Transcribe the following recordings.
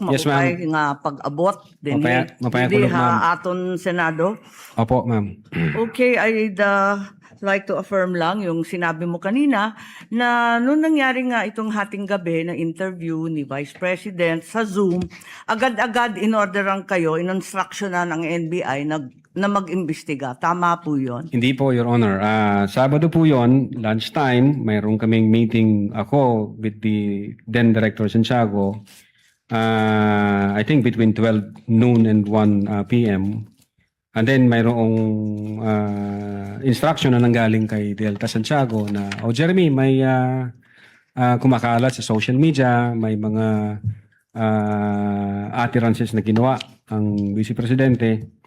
Yes, ma'am. maupay nga pag-abot din Mapaya hindi kulog, ma'am. ha aton Senado. Opo, ma'am. Okay, I'd like to affirm lang yung sinabi mo kanina na nung nangyari nga itong hating gabi na interview ni Vice President sa Zoom, agad-agad in-orderan kayo, in-instructionan ng NBI na mag-imbestiga. Tama po yun? Hindi po, Your Honor. Sabado po yon, lunchtime, mayroon kaming meeting ako with the then Director Santiago. I think between 12 noon and 1 p.m. And then mayroong instruction na nanggaling kay Delta Santiago na, Jeremy, may kumakalat sa social media, may mga utterances na ginawa ang Vice Presidente.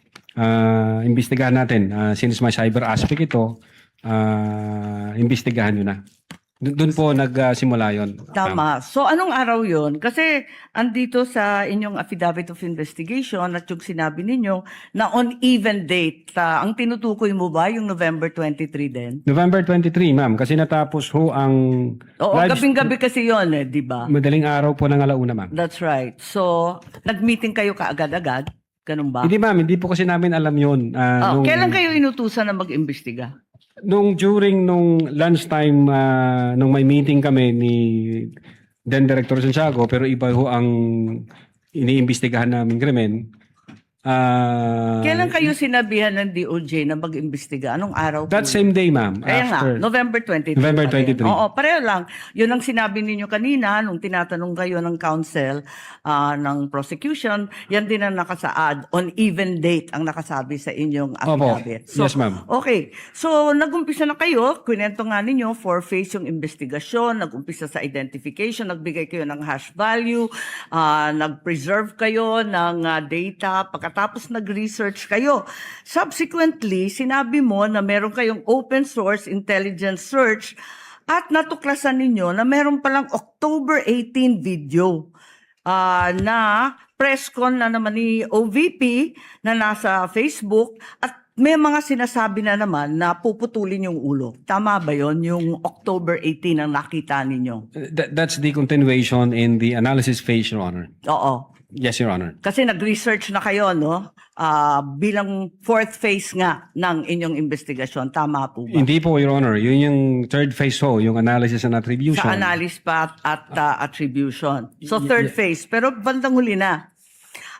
Imbestigahan natin. Since may cyber aspect ito, imbestigahan nyo na. Doon po nagsimula yon. Tama. So anong araw yon? Kasi andito sa inyong affidavit of investigation at yung sinabi ninyo na on even date, ang tinutukoy mo ba yung November 23 din? November 23, ma'am. Kasi natapos ho ang Oo, live- gabing-gabi kasi yon di ba? madaling araw po ng alauna, ma'am. That's right. So, nag-meeting kayo kaagad-agad? Ganun ba? Hindi, ma'am. Hindi po kasi namin alam yun. Kailan kayo inutusan na mag-imbestiga? During lunchtime, nung may meeting kami ni then Director Santiago, pero iba ho ang iniimbestigahan namin krimen. Kailan kayo sinabihan ng DOJ na mag-imbestiga? Anong araw? That po same day, ma'am. Kaya nga, After November 23. November pa rin. 23. Oo, pareho lang. Yun ang sinabi ninyo kanina nung tinatanong kayo ng counsel ng prosecution. Yan din ang nakasaad. On even date ang nakasabi sa inyong Opo. affidavit. Yes, ma'am. Okay. So, nag-umpisa na kayo. Kwento nga ninyo, four-phase yung investigasyon. Nag-umpisa sa identification. Nagbigay kayo ng hash value. Nag-preserve kayo ng data. Pagkatapos nag-research kayo. Subsequently, sinabi mo na meron kayong open source intelligence search at natuklasan ninyo na meron palang October 18 video na press con na naman ni OVP na nasa Facebook at may mga sinasabi na naman na puputulin yung ulo. Tama ba yon yung October 18 ang nakita ninyo? That's the continuation in the analysis phase, Your Honor. Oo. Yes, Your Honor. Kasi nag-research na kayo, no? Bilang fourth phase nga ng inyong investigasyon. Tama po ba? Hindi po, Your Honor. Yun yung third phase ho, yung analysis and attribution. Sa analysis pa at attribution. So third phase. Pero bandang huli na.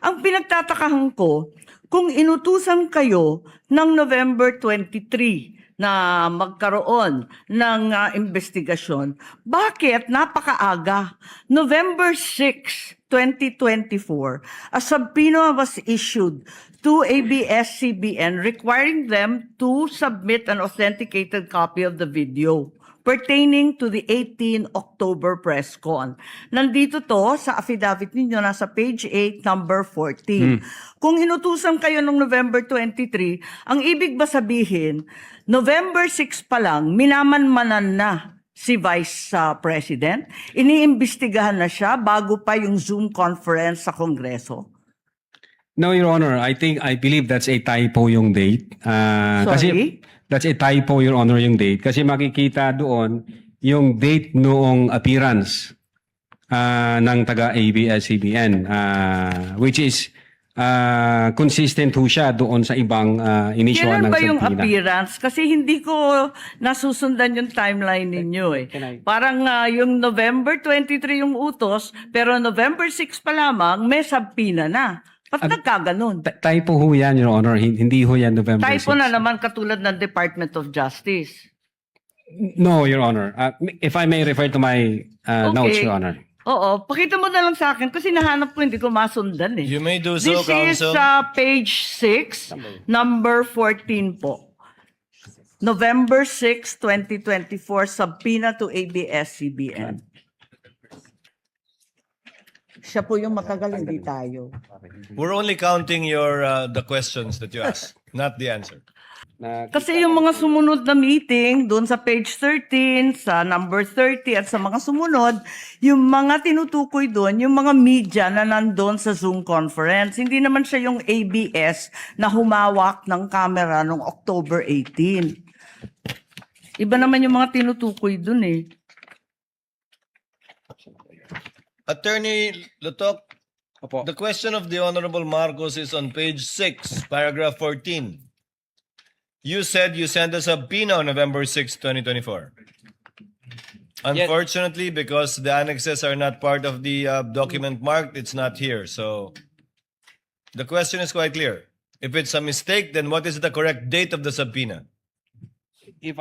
Ang pinagtatakahan ko, kung inutusan kayo ng November 23 na magkaroon ng investigasyon, bakit napakaaga? November 6, 2024, a subpoena was issued to ABS-CBN requiring them to submit an authenticated copy of the video pertaining to the 18 October press con. Nandito to sa affidavit ninyo, nasa page 8, number 14. Kung inutusan kayo noong November 23, ang ibig ba sabihin, November 6 pa lang, minamanmanan na si Vice President? Iniimbestigahan na siya bago pa yung Zoom conference sa Kongreso? No, Your Honor. I believe that's a typo yung date. Kasi that's a typo, Your Honor, yung date. Kasi makikita doon yung date noong appearance ng taga-ABS-CBN, which is consistent ho siya doon sa ibang inisyuan ng Kailan ba yung subpoena. appearance? Kasi hindi ko nasusundan yung timeline ninyo eh. Parang yung November 23 yung utos, pero November 6 pa lamang, may subpoena na. Ba't nagkaganon? Typo ho yan, Your Honor. Hindi ho yan November 6. Typo na naman katulad ng Department of Justice. No, Your Honor. If I may refer to my notes, Your Honor. Oo, pakita mo na lang sa akin kasi nahanap ko hindi ko masundan eh. You may do so, This is Counsel. page 6, number 14 po. November 6, 2024, subpoena to ABS-CBN. Siya po yung matagal, hindi tayo. We're only counting your the questions that you asked, not the answer. Kasi yung mga sumunod na meeting, doon sa page 13, sa number 30, at sa mga sumunod, yung mga tinutukoy doon, yung mga media na nandun sa Zoom conference. Hindi naman siya yung ABS na humawak ng camera noong October 18. Iba naman yung mga tinutukoy doon eh. Attorney Lutok, Opo. The question of the Honorable Marcos is on page 6, paragraph 14. You said you sent us a subpoena on November 6, 2024. Unfortunately, because the annexes are not part of the document marked, it's not here. So the question is quite clear. If it's a mistake, then what is the correct date of the subpoena? If